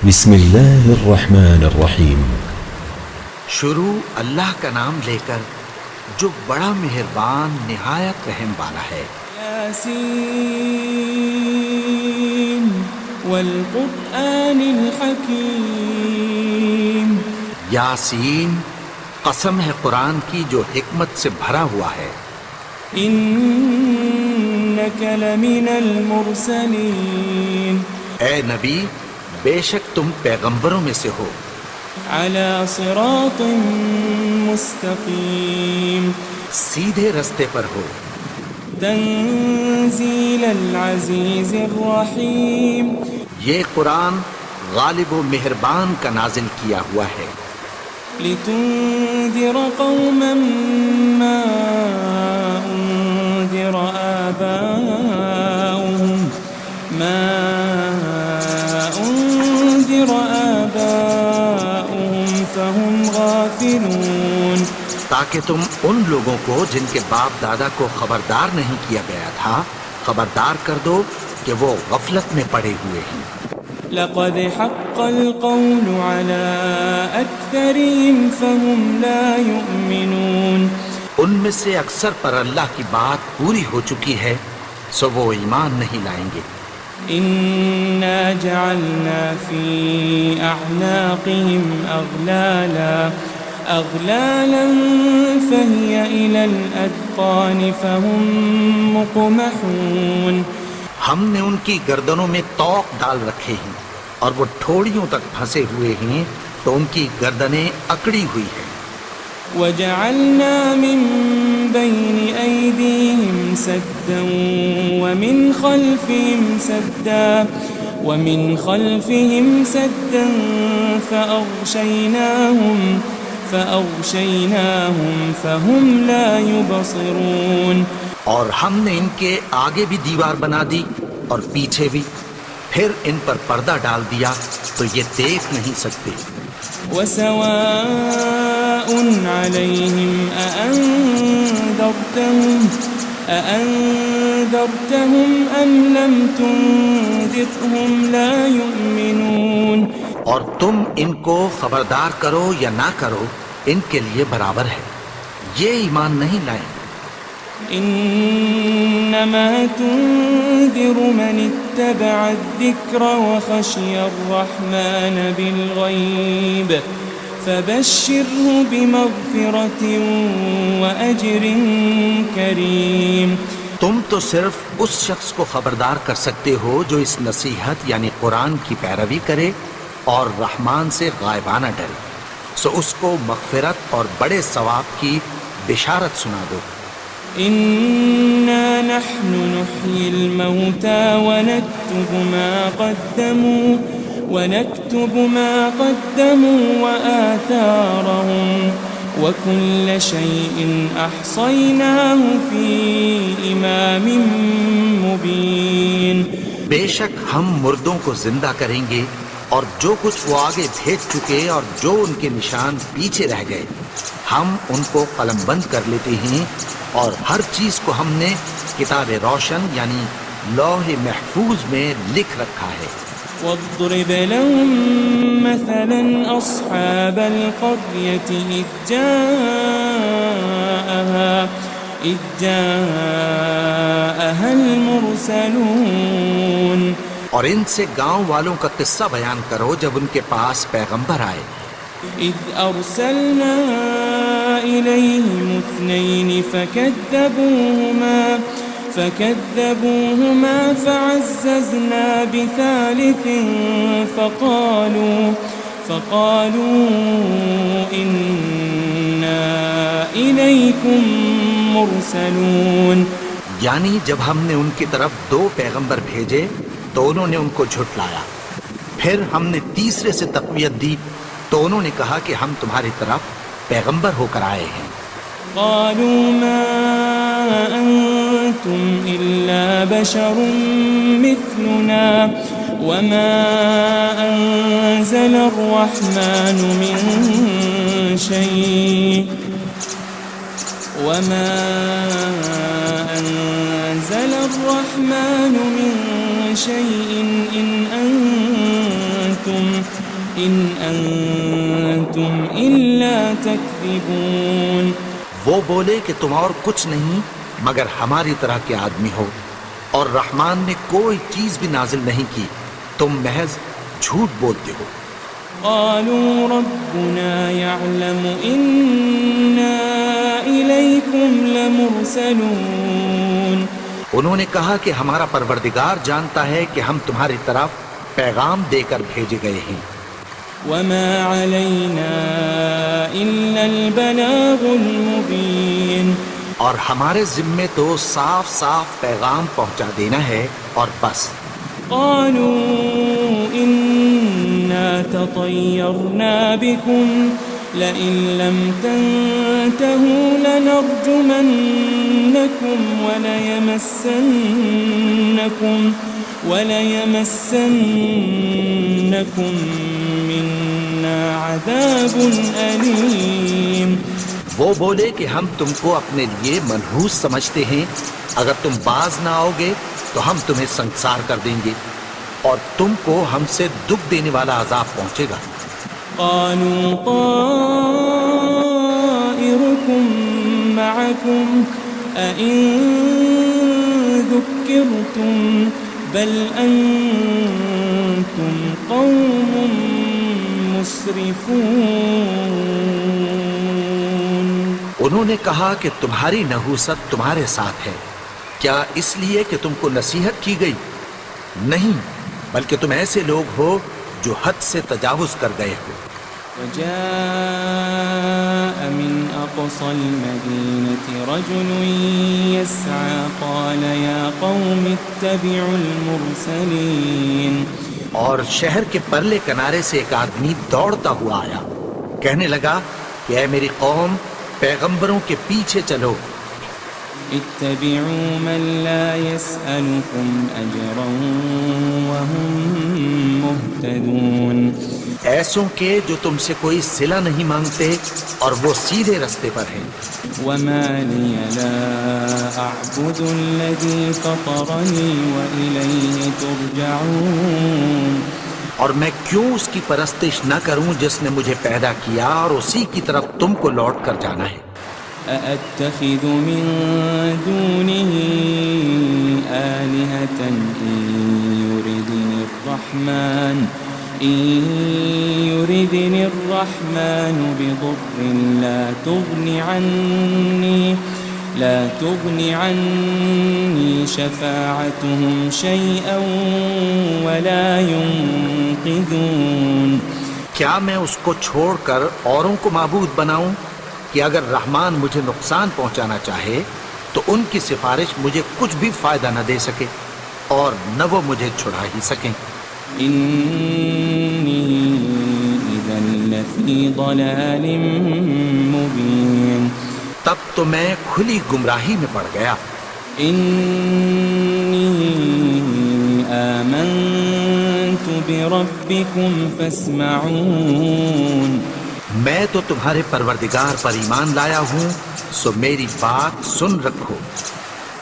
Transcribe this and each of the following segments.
بسم اللہ الرحمن الرحیم۔ شروع اللہ کا نام لے کر جو بڑا مہربان نہایت رحم والا ہے۔ یاسین والقرآن الحکیم۔ یاسین، قسم ہے قرآن کی جو حکمت سے بھرا ہوا ہے۔ انک لمن المرسلین۔ اے نبی، بے شک تم پیغمبروں میں سے ہو۔ علی صراط مستقیم۔ سیدھے رستے پر ہو۔ تنزیل العزیز الرحیم۔ یہ قرآن غالب و مہربان کا نازل کیا ہوا ہے۔ لتنذر قوما ما انذر آباؤهم فهم غافلون۔ تاکہ تم ان لوگوں کو جن کے باپ دادا کو خبردار نہیں کیا گیا تھا خبردار کر دو کہ وہ غفلت میں پڑے ہوئے ہیں۔ لقد حق القول على أكثرهم فهم لا يؤمنون۔ ان میں سے اکثر پر اللہ کی بات پوری ہو چکی ہے سو وہ ایمان نہیں لائیں گے۔ إنا جعلنا في أعناقهم أغلالا فهي إلى الأذقان فهم مقمحون۔ ہم نے ان کی گردنوں میں طوق ڈال رکھے ہیں اور وہ ٹھوڑیوں تک پھنسے ہوئے ہیں تو ان کی گردنیں اکڑی ہوئی ہیں۔ وجعلنا من بين أيديهم سدا ومن خلفهم سدا فأغشيناهم فهم لا يبصرون۔ اور ہم نے ان کے آگے بھی دیوار بنا دی اور پیچھے بھی، پھر ان پر پردہ ڈال دیا تو یہ دیکھ نہیں سکتے۔ وسواء عليهم أأنذرتهم أم لم تنذرهم لا يؤمنون۔ اور تم ان کو خبردار کرو یا نہ کرو ان کے لیے برابر ہے، یہ ایمان نہیں لائیں۔ انما تنذر من اتبع الذکر وخشی الرحمن بالغیب فبشره بمغفرة وأجر کریم۔ تم تو صرف اس شخص کو خبردار کر سکتے ہو جو اس نصیحت یعنی قرآن کی پیروی کرے اور رحمان سے غائبانہ ڈرے، سو اس کو مغفرت اور بڑے ثواب کی بشارت سنا دو۔ إنا نحن نحيي الموتى ونكتب ما قدموا وآثارهم وكل شيء أحصيناه في إمام مبين۔ بے شک ہم مردوں کو زندہ کریں گے اور جو کچھ وہ آگے بھیج چکے اور جو ان کے نشان پیچھے رہ گئے ہم ان کو قلم بند کر لیتے ہیں، اور ہر چیز کو ہم نے کتاب روشن یعنی لوح محفوظ میں لکھ رکھا ہے۔ واضرب لهم مثلا أصحاب القرية إذ جاءها المرسلون۔ اور ان سے گاؤں والوں کا قصہ بیان کرو جب ان کے پاس پیغمبر آئے۔ إذ أرسلنا إليهم اثنين فكذبوهما فعززنا بثالث فقالوا إنا إليكم مرسلون۔ یعنی جب ہم نے ان کی طرف دو پیغمبر بھیجے تو انہوں نے ان کو جھٹلایا، پھر ہم نے تیسرے سے تقویت دی تو انہوں نے کہا کہ ہم تمہاری طرف پیغمبر ہو کر آئے ہیں۔ قالوا ما أنتم إلا بشر مثلنا وما أنزل الرحمن من شيء إن أنتم إن أنتم إلا تكذبون. وہ بولے کہ تم اور کچھ نہیں مگر ہماری طرح کے آدمی ہو، اور رحمان نے کوئی چیز بھی نازل نہیں کی، تم محض جھوٹ بولتے ہو. قالوا ربنا يعلم إنا إليكم لمرسلون. انہوں نے کہا کہ ہمارا پروردگار جانتا ہے کہ ہم تمہاری طرف پیغام دے کر بھیجے گئے ہیں. وما علينا إلا البلاغ المبين. اور ہمارے ذمے تو صاف صاف پیغام پہنچا دینا ہے اور بس. قالوا إنا تطيرنا بكم لئن لم تنتهوا لنرجمنكم وليمسنكم منا عذاب أليم. وہ بولے کہ ہم تم کو اپنے لیے منحوس سمجھتے ہیں، اگر تم باز نہ آؤ گے تو ہم تمہیں سنسار کر دیں گے اور تم کو ہم سے دکھ دینے والا عذاب پہنچے گا. قالوا طائركم معكم أئن ذكرتم بل أنتم قوم مسرفون. انہوں نے کہا کہ تمہاری نحوست تمہارے ساتھ ہے، کیا اس لیے کہ تم کو نصیحت کی گئی؟ نہیں، بلکہ تم ایسے لوگ ہو جو حد سے تجاوز کر گئے ہو. وجاء من أقصى المدينة رجل يسعى قال يا قوم اتبعوا المرسلين. اور شہر کے پرلے کنارے سے ایک آدمی دوڑتا ہوا آیا، کہنے لگا کہ اے میری قوم، پیغمبروں کے پیچھے چلو. اتبعوا من لا يسألكم أجرا وهم مهتدون. ایسوں کے جو تم سے کوئی صلہ نہیں مانگتے اور وہ سیدھے رستے پر ہیں. وما لي لا أعبد الذي فطرني وإليه ترجعون. اور میں کیوں اس کی پرستش نہ کروں جس نے مجھے پیدا کیا اور اسی کی طرف تم کو لوٹ کر جانا ہے. أأتخذ من دونه آلهة إن يردني الرحمن بضر لا تغن عني شفاعتهم شيئا ولا ينقذون. کیا میں اس کو چھوڑ کر اوروں کو معبود بناؤں کہ اگر رحمان مجھے نقصان پہنچانا چاہے تو ان کی سفارش مجھے کچھ بھی فائدہ نہ دے سکے اور نہ وہ مجھے چھڑا ہی سکیں. إني إذا لفي ضلال مبين. تب تو میں کھلی گمراہی میں پڑ گیا. إني آمنت بربكم فاسمعون. میں تو تمہارے پروردگار پر ایمان لایا ہوں، سو میری بات سن رکھو.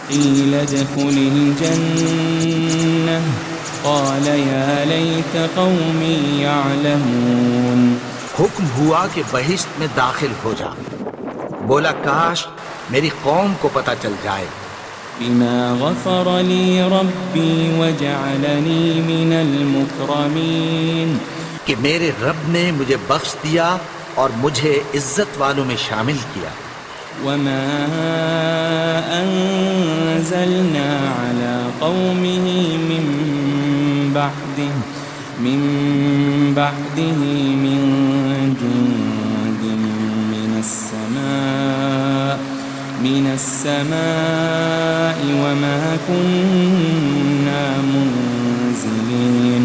قيل ادخل الجنة قال يا ليت قومي يعلمون. حکم ہوا کہ بہشت میں داخل ہو جا. بولا کاش میری قوم کو پتہ چل جائے. بما غفر لي ربي وجعلني من المكرمين. کہ میرے رب نے مجھے بخش دیا اور مجھے عزت والوں میں شامل کیا. وما أنزلنا على قومه من بعده من جند من السماء وما كنا منزلين.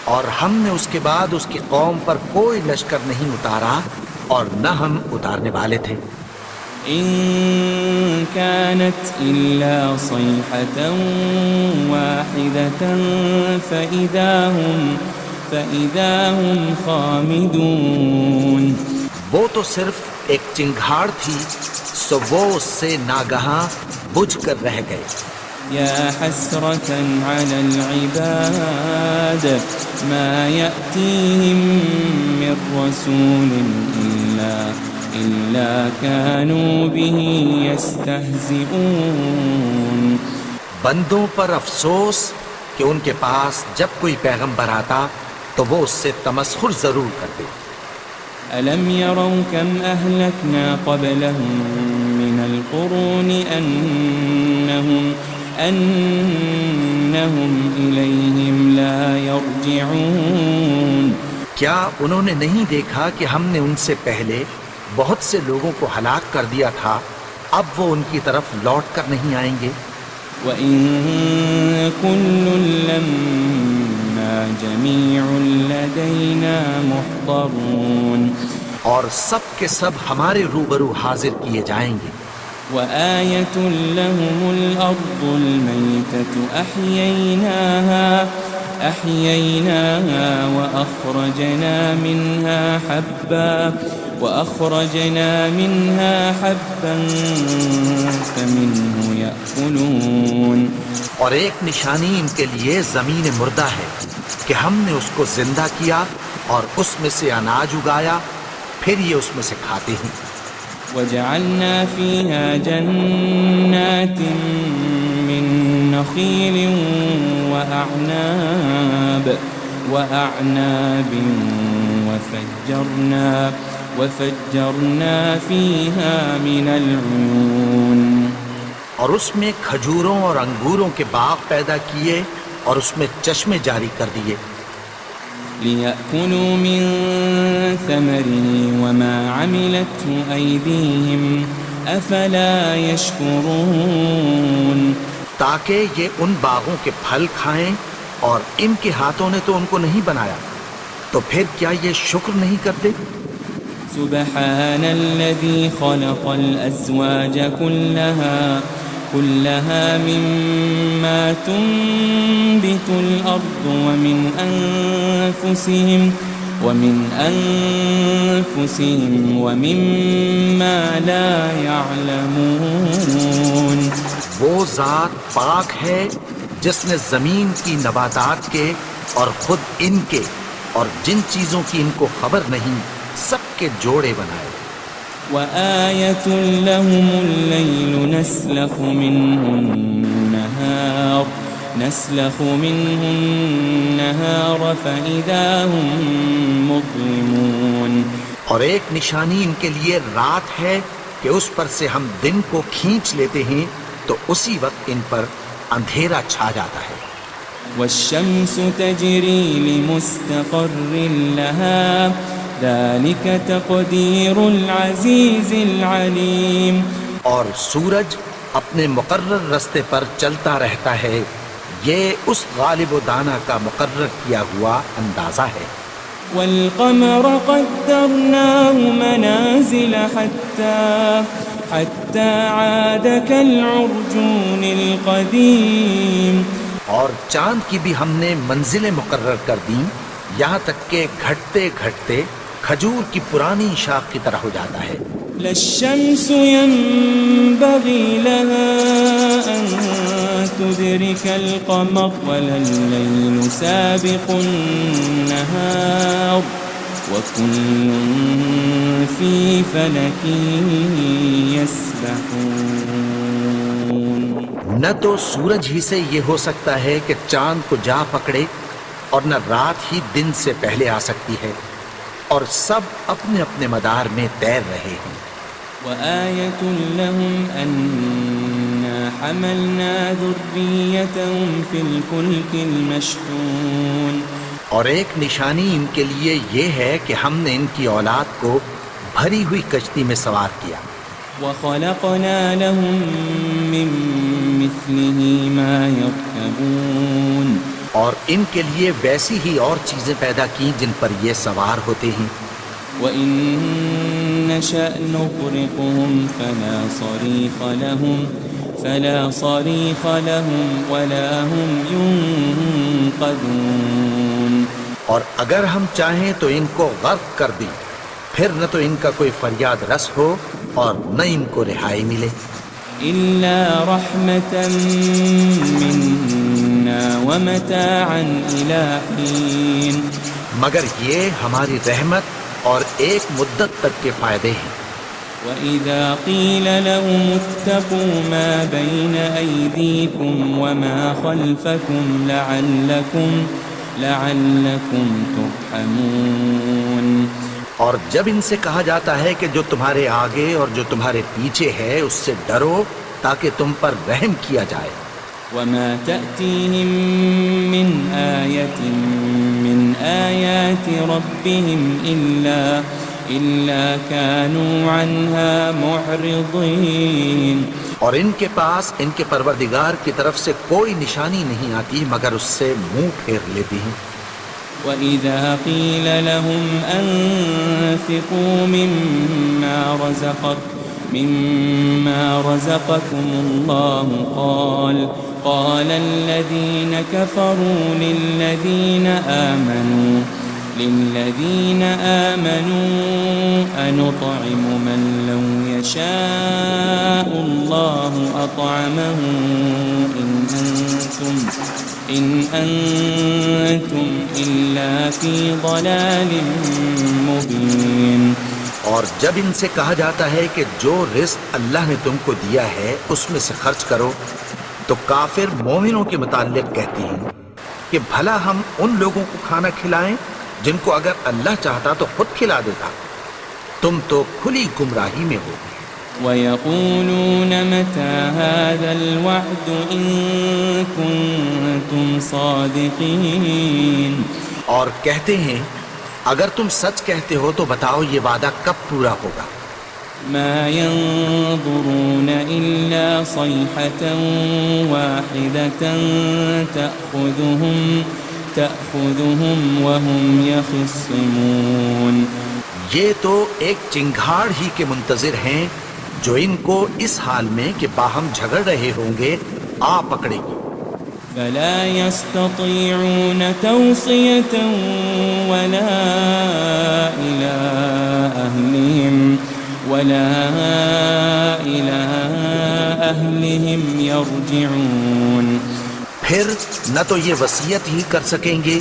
اور ہم نے اس کے بعد اس کی قوم پر کوئی لشکر نہیں اتارا اور نہ ہم اتارنے والے تھے. إن كانت إلا صيحة واحدة فإذا هم خامدون. وہ تو صرف ایک چنگھاڑ تھی، سو وہ اس سے ناگہاں بجھ کر رہ گئے. يا حسرة على العباد ما يأتيهم من رسول إلا كانوا به يستهزئون. بندوں پر افسوس کہ ان کے پاس جب کوئی پیغمبر آتا تو وہ اس سے تمسخر ضرور کرتے. ألم يروا كم أهلكنا قبلهم من القرون أنهم إليهم لا يرجعون. کیا انہوں نے نہیں دیکھا کہ ہم نے ان سے پہلے بہت سے لوگوں کو ہلاک کر دیا تھا، اب وہ ان کی طرف لوٹ کر نہیں آئیں گے. وَإِن كُلٌّ لَمَّا جَمِيعٌ لَدَيْنَا مُحْضَرُونَ. اور سب کے سب ہمارے روبرو حاضر کیے جائیں گے. وَآيَةٌ لَهُمُ الْأَرْضُ الْمَيْتَةُ أَحْيَيْنَاهَا وَأَخْرَجْنَا مِنْهَا حَبًّا فَمِنْهُ يَأْكُلُونَ. اور ایک نشانی ان کے لیے زمین مردہ ہے کہ ہم نے اس کو زندہ کیا اور اس میں سے اناج اگایا، پھر یہ اس میں سے کھاتے ہیں. وَجَعَلْنَا فِيهَا جَنَّاتٍ مِّن نَخِيلٍ وَأَعْنَابٍ وَفَجَّرْنَا فِيهَا مِنَ الْعُيُونِ. اور اس میں کھجوروں اور انگوروں کے باغ پیدا کیے اور اس میں چشمے جاری کر دیے. لِيَأْكُلُوا مِن ثَمَرِهِ وَمَا عَمِلَتْهُ أَيْدِيهِمْ أَفَلَا يَشْكُرُونَ. تاکہ یہ ان باغوں کے پھل کھائیں اور ان کے ہاتھوں نے تو ان کو نہیں بنایا، تو پھر کیا یہ شکر نہیں کرتے؟ سبحان الذي خلق الأزواج كلها مما تنبت الأرض ومن أنفسهم ومما لا يعلمون. وہ ذات پاک ہے جس نے زمین کی نباتات کے اور خود ان کے اور جن چیزوں کی ان کو خبر نہیں سب کے جوڑے بنائے. وَآيَةٌ لَهُمُ اللَّيْلُ نَسْلَخُ مِنْهُ النَّهَارَ فَإِذَا هُمْ مُظْلِمُونَ. اور ایک نشانی ان کے لیے رات ہے کہ اس پر سے ہم دن کو کھینچ لیتے ہیں تو اسی وقت ان پر اندھیرا چھا جاتا ہے. وَالشَّمْسُ تَجْرِي لِمُسْتَقَرٍّ لَهَا ذَلِكَ تَقْدِيرُ الْعَزِيزِ الْعَلِيمِ. اور سورج اپنے مقرر رستے پر چلتا رہتا ہے، یہ اس غالب و دانا کا مقرر کیا ہوا اندازہ ہے. وَالْقَمَرَ قَدَّرْنَاهُ مَنَازِلَ حَتَّى عَادَ كَالْعُرْجُونِ الْقَدِيمِ. اور چاند کی بھی ہم نے منزلیں مقرر کر دیں یہاں تک کہ گھٹتے گھٹتے کھجور کی پرانی شاخ کی طرح ہو جاتا ہے. لَلشَّمْسُ يَنبَغِي لَهَا أَن تُدْرِكَ الْقَمَرَ وَلَا اللَّيْلُ سَابِقُ النَّهَارِ وَكُلٌّ فِي فَلَكٍ يَسْبَحُونَ. نہ تو سورج ہی سے یہ ہو سکتا ہے کہ چاند کو جا پکڑے اور نہ رات ہی دن سے پہلے آ سکتی ہے، اور سب اپنے اپنے مدار میں تیر رہے ہیں. وَآيَةٌ لَهُمْ أَنَّا حَمَلْنَا ذُرِّيَّتَهُمْ فِي الْفُلْكِ الْمَشْحُونِ. اور ایک نشانی ان کے لیے یہ ہے کہ ہم نے ان کی اولاد کو بھری ہوئی کشتی میں سوار کیا. وَخَلَقْنَا لَهُم مِّن مِّثْلِهِ مَا يَرْكَبُونَ. اور ان کے لیے ویسی ہی اور چیزیں پیدا کی جن پر یہ سوار ہوتے ہیں. وَإِن نَّشَأْ نُغْرِقْهُمْ فَلَا صَرِيخَ لَهُمْ وَلَا هُمْ يُنقَذُونَ. اور اگر ہم چاہیں تو ان کو غرق کر دیں، پھر نہ تو ان کا کوئی فریاد رس ہو اور نہ ان کو رہائی ملے. إلا رحمة منا ومتاعا إلى حين مگر یہ ہماری رحمت اور ایک مدت تک کے فائدے ہیں۔ وَإِذَا قِيلَ لَهُمُ اتَّقُوا مَا بَيْنَ أَيْدِيكُمْ وَمَا خَلْفَكُمْ لَعَلَّكُمْ تُرْحَمُونَ، اور جب ان سے کہا جاتا ہے کہ جو تمہارے آگے اور جو تمہارے پیچھے ہے اس سے ڈرو تاکہ تم پر رحم کیا جائے۔ وَمَا تَأْتِيهِم مِّنْ آيَةٍ مِّنْ آيَاتِ رَبِّهِمْ إِلَّا كَانُوا عَنْهَا مُعْرِضِينَ، اور ان کے پاس ان کے پروردگار کی طرف سے کوئی نشانی نہیں آتی مگر اس سے منہ پھیر لیتی ہیں۔ وَإِذَا قِيلَ لَهُمْ أَنفِقُوا مِمَّا رَزَقَكُمُ اللَّهُ قَالَ الَّذِينَ كَفَرُوا لِلَّذِينَ آمَنُوا أَنُطْعِمُ مَن لَّوْ يَشَاءُ اللَّهُ أَطْعَمَهُ إِنْ أَنْتُمْ إِلَّا فِي ضَلَالٍ مُبِينٍ۔ اور جب ان سے کہا جاتا ہے کہ جو رزق اللہ نے تم کو دیا ہے اس میں سے خرچ کرو، تو کافر مومنوں کے متعلق کہتی ہیں کہ بھلا ہم ان لوگوں کو کھانا کھلائیں جن کو اگر اللہ چاہتا تو خود کھلا دیتا، تم تو کھلی گمراہی میں ہو۔ وَيَقُولُونَ مَتَى هَذَا الْوَعْدُ إِن كُنتُمْ صَادِقِينَ، اور کہتے ہیں اگر تم سچ کہتے ہو تو بتاؤ یہ وعدہ کب پورا ہوگا۔ مَا يَنظُرُونَ إِلَّا صَيْحَةً وَاحِدَةً تَأْخُذُهُمْ وَهُمْ يَخِصِّمُونَ، یہ تو ایک چنگھاڑ ہی کے منتظر ہیں جو ان کو اس حال میں کہ باہم جھگڑ رہے ہوں گے آ پکڑے گی۔ فَلَا يَسْتَطِيعُونَ تَوْصِيَةً وَلَا إِلَىٰ أَهْلِهِمْ يَرْجِعُونَ، پھر نہ تو یہ وصیت ہی کر سکیں گے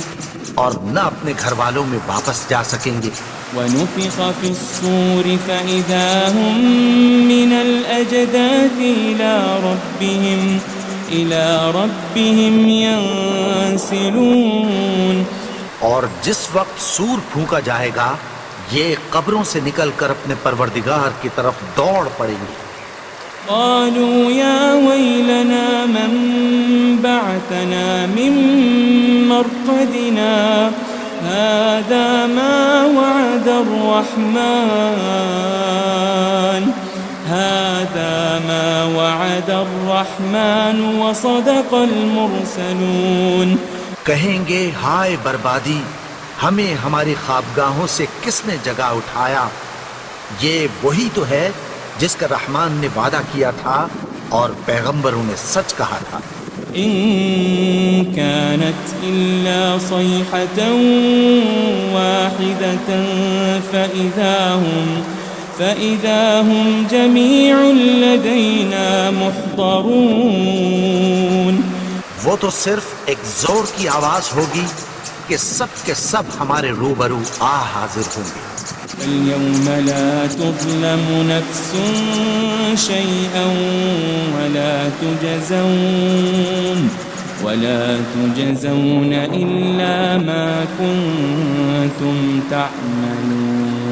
اور نہ اپنے گھر والوں میں واپس جا سکیں گے۔ وَنُفِخَ فِي الصُّورِ فَإِذَا هُم مِّنَ الْأَجْدَاثِ إِلَىٰ رَبِّهِمْ يَنسِلُونَ، اور جس وقت سور پھونکا جائے گا یہ قبروں سے نکل کر اپنے پروردگار کی طرف دوڑ پڑیں گے۔ قالوا يا ويلنا من بعثنا من مرقدنا هذا ما وعد الرحمن وصدق المرسلون، کہیں گے ہائے بربادی، ہمیں ہماری خوابگاہوں سے کس نے جگا اٹھایا، یہ وہی تو ہے جس کا رحمان نے وعدہ کیا تھا اور پیغمبروں نے سچ کہا تھا۔ إن كانت إلا صيحة واحدة فإذا هم جميع لدينا محضرون، وہ تو صرف ایک زور کی آواز ہوگی کہ سب کے سب ہمارے روبرو حاضر ہوں گے۔ اليوم لا تظلم نفس شيئا ولا تجزون إلا ما كنتم تعملون،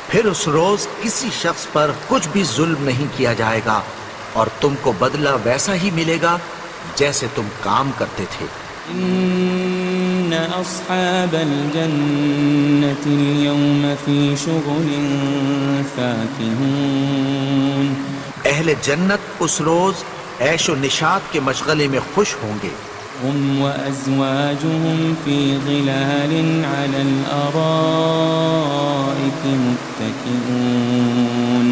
پھر اس روز کسی شخص پر کچھ بھی ظلم نہیں کیا جائے گا اور تم کو بدلہ ویسا ہی ملے گا جیسے تم کام کرتے تھے۔ إن أصحاب الجنة اليوم في شغل فاكهون، اہل جنت اس روز عیش و نشاط کے مشغلے میں خوش ہوں گے۔ هم وأزواجهم في ظلال على الأرائك متكئون،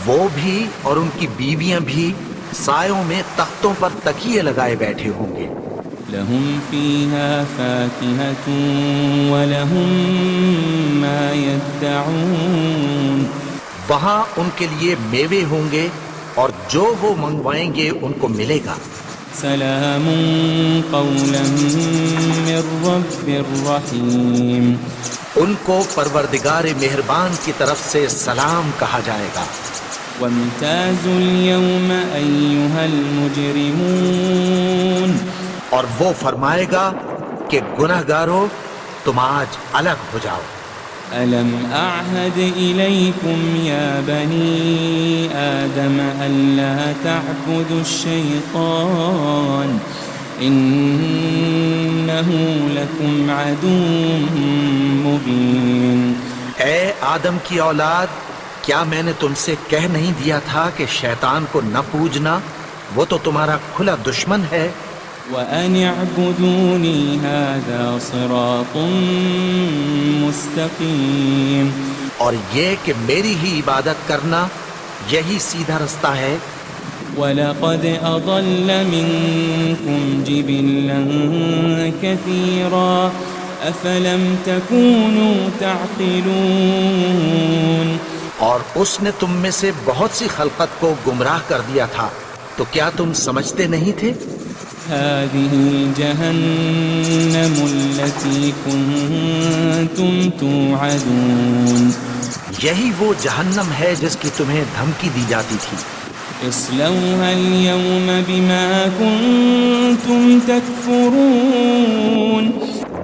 وہ بھی اور ان کی بیویاں بھی سایوں میں تختوں پر تکیے لگائے بیٹھے ہوں گے۔ لهم فيها فاكهة ولهم ما يدعون، وہاں ان کے لیے میوے ہوں گے اور جو وہ منگوائیں گے ان کو ملے گا۔ سلام قولا من رب رحیم، ان کو پروردگار مہربان کی طرف سے سلام کہا جائے گا۔ وامتازوا اليوم أيها المجرمون، اور وہ فرمائے گا کہ گنہگارو تم آج الگ ہو جاؤ۔ ألم أعهد إليكم يا بني آدم ألا تعبدوا الشيطان إنه لكم عدو مبين۔ اے آدم کی اولاد، کیا میں نے تم سے کہہ نہیں دیا تھا کہ شیطان کو نہ پوجنا، وہ تو تمہارا کھلا دشمن ہے۔ وَأَنِ اعْبُدُونِي هَذَا صِرَاطٌ مُسْتَقِيمٌ، اور یہ کہ میری ہی عبادت کرنا یہی سیدھا رستہ ہے۔ وَلَقَدْ أَضَلَّ مِنكُمْ جِبِلًّا كَثِيرًا أَفَلَمْ تَكُونُوا تَعْقِلُونَ، اور اس نے تم میں سے بہت سی خلقت کو گمراہ کر دیا تھا، تو کیا تم سمجھتے نہیں تھے؟ هذه جهنم التي كنتم توعدون، یہی وہ جہنم ہے جس کی تمہیں دھمکی دی جاتی تھی۔ اصلوها اليوم بما كنتم تكفرون،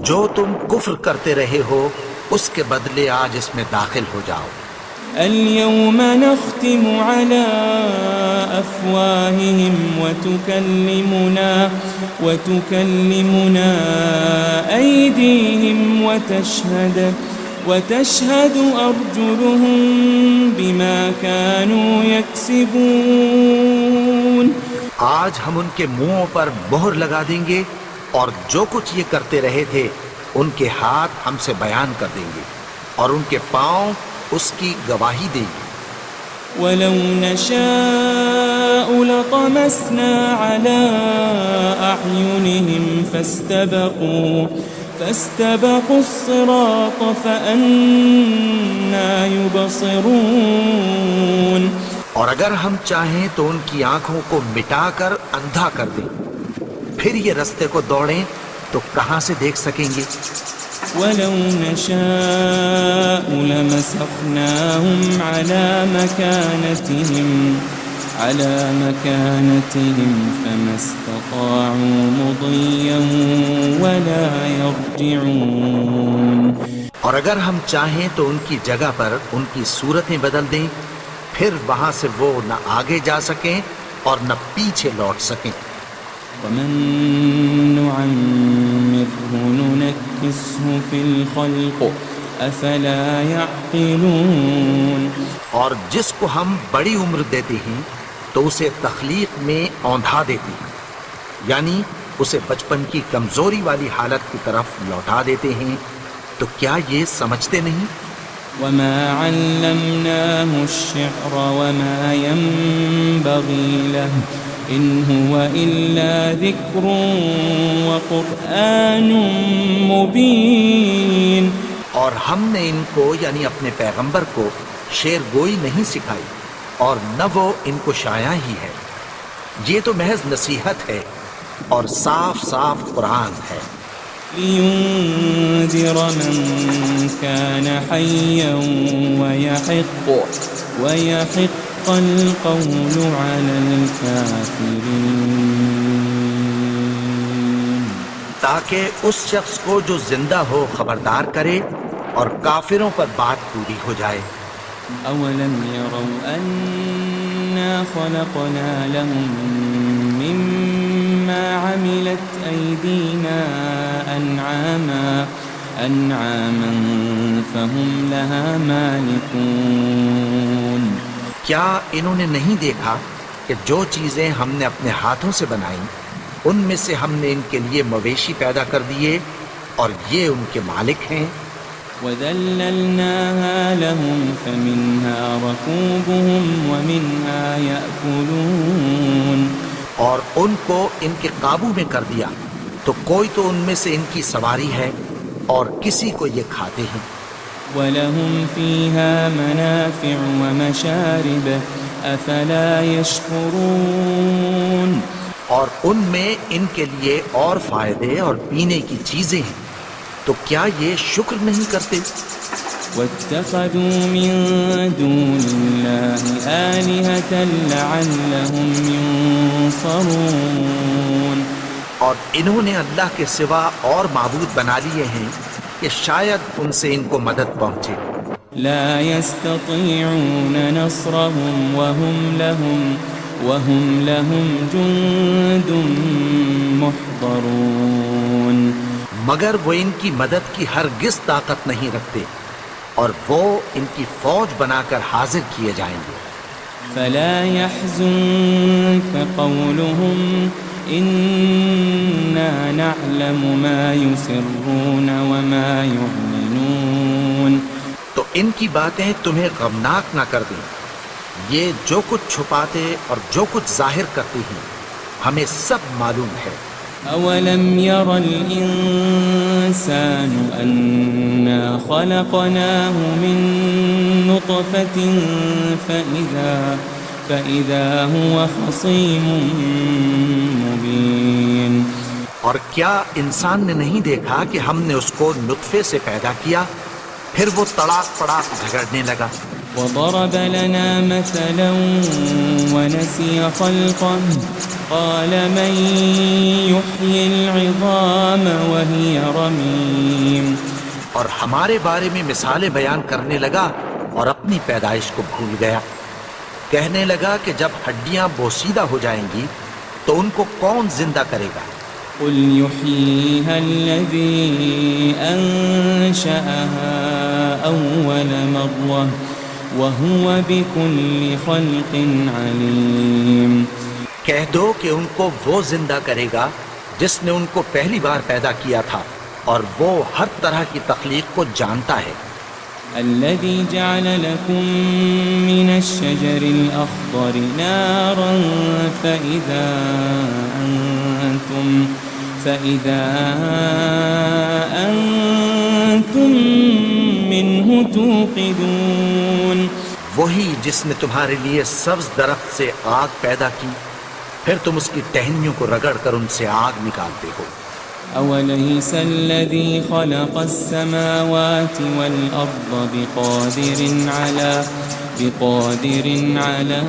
جو تم کفر کرتے رہے ہو اس کے بدلے آج اس میں داخل ہو جاؤ۔ اليوم نختم على أفواههم وتكلمنا أيديهم وتشهد أرجلهم بما كانوا يكسبون، آج ہم ان کے منہوں پر مہر لگا دیں گے اور جو کچھ یہ کرتے رہے تھے ان کے ہاتھ ہم سے بیان کر دیں گے اور ان کے پاؤں اس کی گواہی دیں گے۔ ولو نشاء لطمسنا على أعينهم فاستبقوا الصراط فأنا يبصرون، اور اگر ہم چاہیں تو ان کی آنکھوں کو مٹا کر اندھا کر دیں، پھر یہ رستے کو دوڑیں تو کہاں سے دیکھ سکیں گے؟ ولو نشاء لمسخناهم على مكانتهم فما استطاعوا مضيا ولا يرجعون، اور اگر ہم چاہیں تو ان کی جگہ پر ان کی صورتیں بدل دیں، پھر وہاں سے وہ نہ آگے جا سکیں اور نہ پیچھے لوٹ سکیں۔ ومن نعمره ننكسه في الخلق افلا يعقلون، اور جس کو ہم بڑی عمر دیتے ہیں تو اسے تخلیق میں اوندھا دیتے ہیں، یعنی اسے بچپن کی کمزوری والی حالت کی طرف لوٹا دیتے ہیں، تو کیا یہ سمجھتے نہیں؟ وما علمناه الشعر وما ينبغي له إن هو إلا ذكر وقرآن مبين، اور ہم نے ان کو یعنی اپنے پیغمبر کو شعر گوئی نہیں سکھائی اور نہ وہ ان کو شاعر ہی ہے، یہ تو محض نصیحت ہے اور صاف صاف قرآن ہے۔ لينذر من كان حيا ويحق القول على الكافرين، تاکہ اس شخص کو جو زندہ ہو خبردار کرے اور کافروں پر بات پوری ہو جائے۔ أولم يروا أنا خلقنا لهم مما عملت أيدينا أنعاما فهم لها مالكون، کیا انہوں نے نہیں دیکھا کہ جو چیزیں ہم نے اپنے ہاتھوں سے بنائیں ان میں سے ہم نے ان کے لیے مویشی پیدا کر دیے اور یہ ان کے مالک ہیں۔ وَذَلَّلْنَاهَا لَهُمْ فَمِنْهَا رَكُوبُهُمْ وَمِنْهَا يَأْكُلُونَ، اور ان کو ان کے قابو میں کر دیا تو کوئی تو ان میں سے ان کی سواری ہے اور کسی کو یہ کھاتے ہیں۔ وَلَهُمْ فِيهَا مَنَافِعُ وَمَشَارِبُ أفلا يشكرون اور ان میں ان کے لیے اور فائدے اور پینے کی چیزیں ہیں، تو کیا یہ شکر نہیں کرتے؟ واتخذوا من دون الله آلهة لعلهم ينصرون اور انہوں نے اللہ کے سوا اور معبود بنا لیے ہیں کہ شاید ان سے ان کو مدد پہنچے۔ لا يستطيعون نصرهم وهم لهم جند محضرون مگر وہ ان کی مدد کی ہرگز طاقت نہیں رکھتے، اور وہ ان کی فوج بنا کر حاضر کیے جائیں گے۔ فلا يحزنك قولهم إنا نعلم ما يسرون وما يعلنون تو ان کی باتیں تمہیں غمناک نہ کر دیں، یہ جو کچھ چھپاتے اور جو کچھ ظاہر کرتے ہیں ہمیں سب معلوم ہے۔ أولم ير الإنسان أنا خلقناه من نطفة فإذا هو خصيم مبين اور کیا انسان نے نہیں دیکھا کہ ہم نے اس کو نطفے سے پیدا کیا، پھر وہ تڑاک پڑاک جھگڑنے لگا۔ وضرب لنا مثلا ونسي خلقه قال من يحيي العظام وهي رميم اور ہمارے بارے میں مثالیں بیان کرنے لگا اور اپنی پیدائش کو بھول گیا۔ کہنے لگا کہ جب ہڈیاں بوسیدہ ہو جائیں گی تو ان کو کون زندہ کرے گا؟ قل يحييها الذي أنشأها أول مرة وهو بكل خلق عليم کہہ دو کہ ان کو وہ زندہ کرے گا جس نے ان کو پہلی بار پیدا کیا تھا، اور وہ ہر طرح کی تخلیق کو جانتا ہے۔ الذي جعل لكم من الشجر الأخضر نارا فإذا أنتم منه توقدون وہی جس نے تمہارے لیے سبز درخت سے آگ پیدا کی، پھر تم اس کی ٹہنیوں کو رگڑ کر ان سے آگ نکالتے ہو۔ أوليس الذي خلق السماوات والأرض بقادر على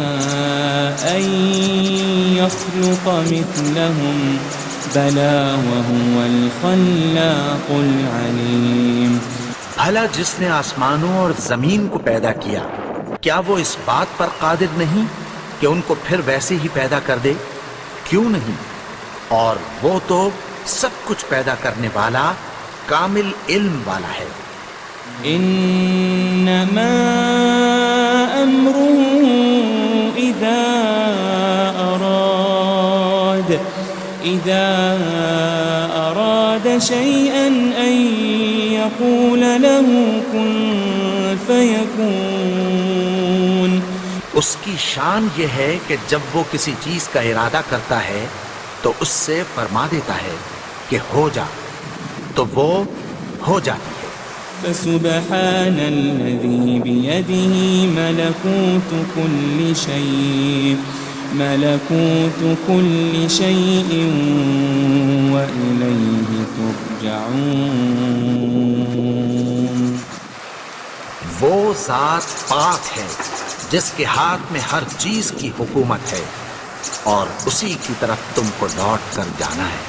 أن يخلق مثلهم بلى وهو الخلاق العليم بھلا جس نے آسمانوں اور زمین کو پیدا کیا، کیا وہ اس بات پر قادر نہیں کہ ان کو پھر ویسے ہی پیدا کر دے؟ کیوں نہیں؟ اور وہ تو سب کچھ پیدا کرنے والا، کامل علم والا ہے۔ انما امره اذا اراد شيئا ان يقول له كن فيكون اس کی شان یہ ہے کہ جب وہ کسی چیز کا ارادہ کرتا ہے تو اس سے فرما دیتا ہے کہ ہو جا، تو وہ ہو جاتی ہے۔ فسبحان الذي بيده ملكوت كل شيء وإليه ترجعون وہ ذات پاک ہے جس کے ہاتھ میں ہر چیز کی حکومت ہے، اور اسی کی طرف تم کو لوٹ کر جانا ہے۔